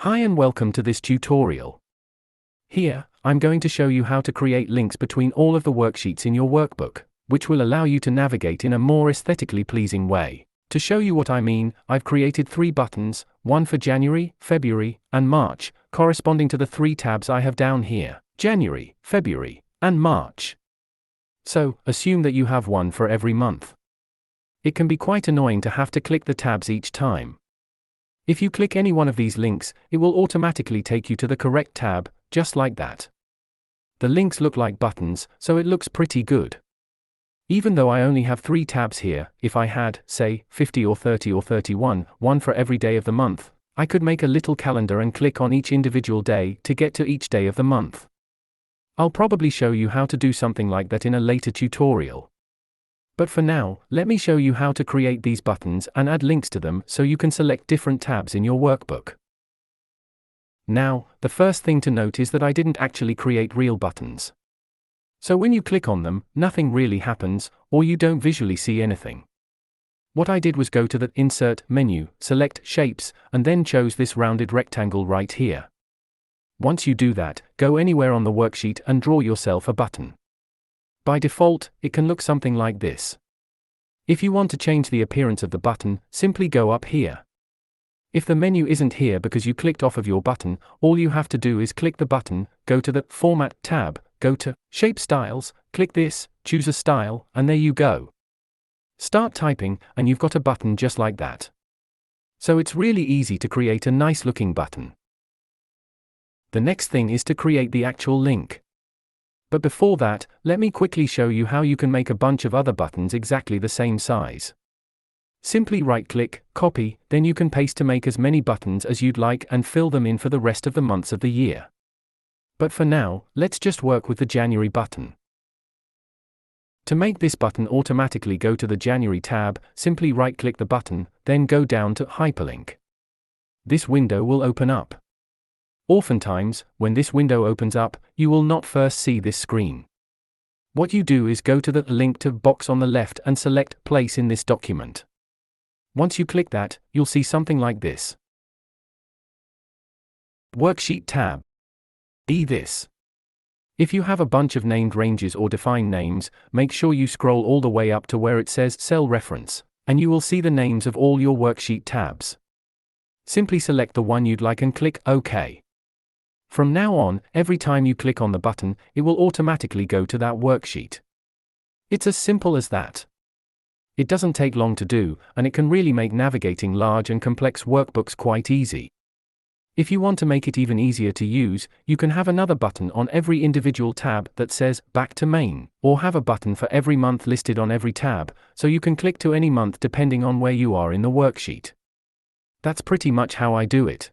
Hi and welcome to this tutorial. Here, I'm going to show you how to create links between all of the worksheets in your workbook, which will allow you to navigate in a more aesthetically pleasing way. To show you what I mean, I've created 3 buttons, one for January, February, and March, corresponding to the 3 tabs I have down here: January, February, and March. So, assume that you have one for every month. It can be quite annoying to have to click the tabs each time. If you click any one of these links, it will automatically take you to the correct tab, just like that. The links look like buttons, so it looks pretty good. Even though I only have 3 tabs here, if I had, say, 50 or 30 or 31, one for every day of the month, I could make a little calendar and click on each individual day to get to each day of the month. I'll probably show you how to do something like that in a later tutorial. But for now, let me show you how to create these buttons and add links to them so you can select different tabs in your workbook. Now, the first thing to note is that I didn't actually create real buttons. So when you click on them, nothing really happens, or you don't visually see anything. What I did was go to the Insert menu, select Shapes, and then chose this rounded rectangle right here. Once you do that, go anywhere on the worksheet and draw yourself a button. By default, it can look something like this. If you want to change the appearance of the button, simply go up here. If the menu isn't here because you clicked off of your button, all you have to do is click the button, go to the Format tab, go to Shape Styles, click this, choose a style, and there you go. Start typing, and you've got a button just like that. So it's really easy to create a nice looking button. The next thing is to create the actual link. But before that, let me quickly show you how you can make a bunch of other buttons exactly the same size. Simply right-click, copy, then you can paste to make as many buttons as you'd like and fill them in for the rest of the months of the year. But for now, let's just work with the January button. To make this button automatically go to the January tab, simply right-click the button, then go down to Hyperlink. This window will open up. Oftentimes, when this window opens up, you will not first see this screen. What you do is go to the Link to box on the left and select Place in this document. Once you click that, you'll see something like this. Worksheet tab. This. If you have a bunch of named ranges or defined names, make sure you scroll all the way up to where it says Cell Reference, and you will see the names of all your worksheet tabs. Simply select the one you'd like and click OK. From now on, every time you click on the button, it will automatically go to that worksheet. It's as simple as that. It doesn't take long to do, and it can really make navigating large and complex workbooks quite easy. If you want to make it even easier to use, you can have another button on every individual tab that says Back to Main, or have a button for every month listed on every tab, so you can click to any month depending on where you are in the worksheet. That's pretty much how I do it.